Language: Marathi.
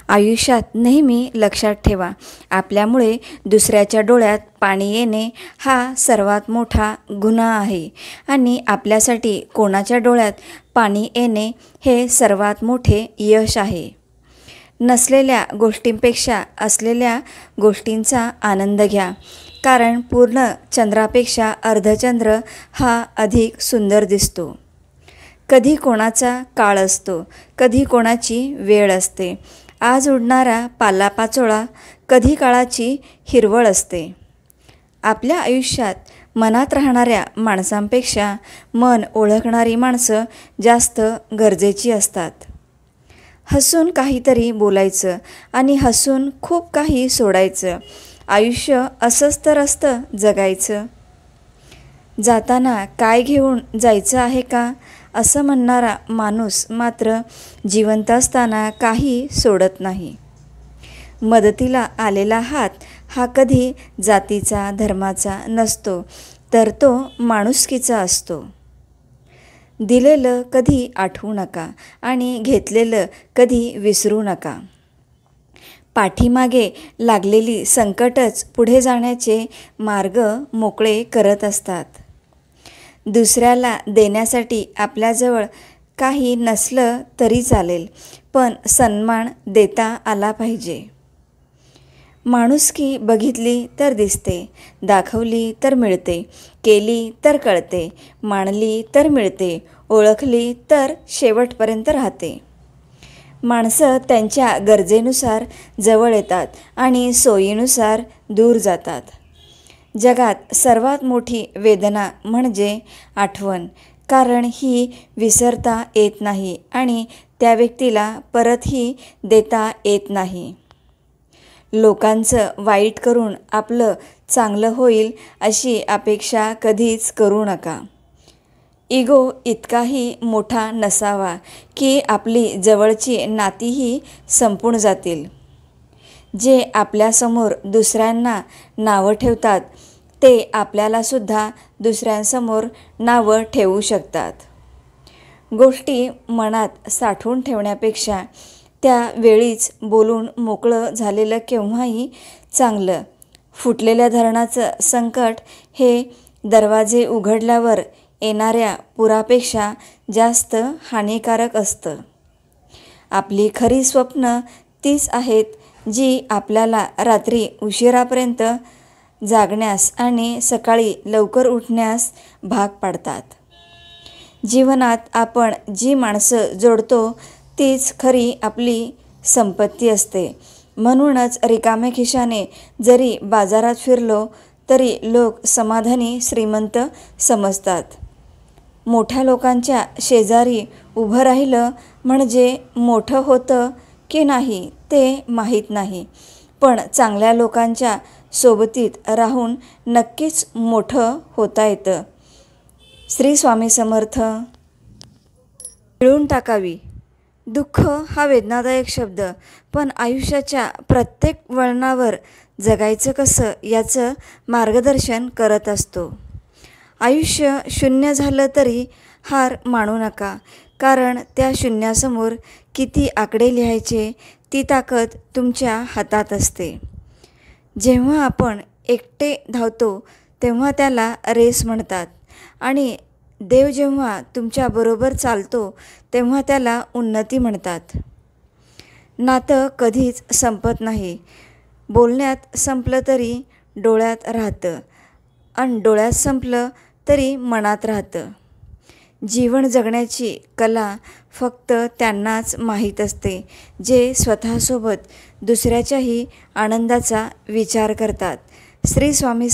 आयुष्यात नेहमी लक्षात ठेवा, आपल्यामुळे दुसऱ्याच्या डोळ्यात पाणी येणे हा सर्वात मोठा गुन्हा आहे आणि आपल्यासाठी कोणाच्या डोळ्यात पाणी येणे हे सर्वात मोठे यश आहे. नसलेल्या गोष्टींपेक्षा असलेल्या गोष्टींचा आनंद घ्या, कारण पूर्ण चंद्रापेक्षा अर्धचंद्र हा अधिक सुंदर दिसतो. कधी कोणाचा काळ असतो, कधी कोणाची वेळ असते. आज उडणारा पालापाचोळा कधी काळाची हिरवळ असते. आपल्या आयुष्यात मनात राहणाऱ्या माणसांपेक्षा मन ओळखणारी माणसं जास्त गरजेची असतात. हसून काहीतरी बोलायचं आणि हसून खूप काही सोडायचं. आयुष्य असंच तर असतं जगायचं. जाताना काय घेऊन जायचं आहे का असं म्हणणारा माणूस मात्र जिवंत असताना काही सोडत नाही. मदतीला आलेला हात हा कधी जातीचा धर्माचा नसतो, तर तो माणुसकीचा असतो. दिलेलं कधी आठवू नका आणि घेतलेलं कधी विसरू नका. पाठीमागे लागलेली संकटच पुढे जाण्याचे मार्ग मोकळे करत असतात. दुसऱ्याला देण्यासाठी आपल्याजवळ काही नसलं तरी चालेल, पण सन्मान देता आला पाहिजे. माणुसकी बघितली तर दिसते, दाखवली तर मिळते, केली तर कळते, मानली तर मिळते, ओळखली तर शेवटपर्यंत राहते. माणसं त्यांच्या गरजेनुसार जवळ येतात आणि सोयीनुसार दूर जातात. जगात सर्वात मोठी वेदना म्हणजे आठवण, कारण ही विसरता येत नाही आणि त्या व्यक्तीला परतही देता येत नाही. लोकांचं वाईट करून आपलं चांगलं होईल अशी अपेक्षा कधीच करू नका. इगो इतकाही मोठा नसावा की आपली जवळची नातीही संपून जातील. जे आपल्यासमोर दुसऱ्यांना नावं ठेवतात ते आपल्यालासुद्धा दुसऱ्यांसमोर नावं ठेवू शकतात. गोष्टी मनात साठवून ठेवण्यापेक्षा त्या वेळीच बोलून मोकळं झालेलं केव्हाही चांगलं. फुटलेल्या धरणाचं संकट हे दरवाजे उघडल्यावर येणाऱ्या पुरापेक्षा जास्त हानिकारक असतं. आपली खरी स्वप्नं तीच आहेत जी आपल्याला रात्री उशिरापर्यंत जागण्यास आणि सकाळी लवकर उठण्यास भाग पाडतात. जीवनात आपण जी माणसं जोडतो तीच खरी आपली संपत्ती असते. म्हणूनच रिकाम्या खिशाने जरी बाजारात फिरलो तरी लोक समाधानी श्रीमंत समजतात. मोठ्या लोकांच्या शेजारी उभं राहिलं म्हणजे मोठं होतं की नाही ते माहीत नाही, पण चांगल्या लोकांच्या सोबतीत राहून नक्कीच मोठं होता येतं. श्री स्वामी समर्थ. गिळून टाकावी. दुःख हा वेदनादायक शब्द, पण आयुष्याच्या प्रत्येक वळणावर जगायचं कसं याचं मार्गदर्शन करत असतो. आयुष्य शून्य झालं तरी हार मानू नका, कारण त्या शून्यासमोर किती आकडे लिहायचे ती ताकद तुमच्या हातात असते. जेव्हा आपण एकटे धावतो तेव्हा त्याला रेस म्हणतात आणि देव जेव्हा तुमच्याबरोबर चालतो तेव्हा त्याला उन्नती म्हणतात. नातं कधीच संपत नाही. बोलण्यात संपलं तरी डोळ्यात राहतं आणि डोळ्यात संपलं तरी मनात राहतं. जीवन जगण्याची कला फक्त त्यांनाच माहीत असते जे स्वतःसोबत दुसऱ्याच्याही आनंदाचा विचार करतात. श्री स्वामी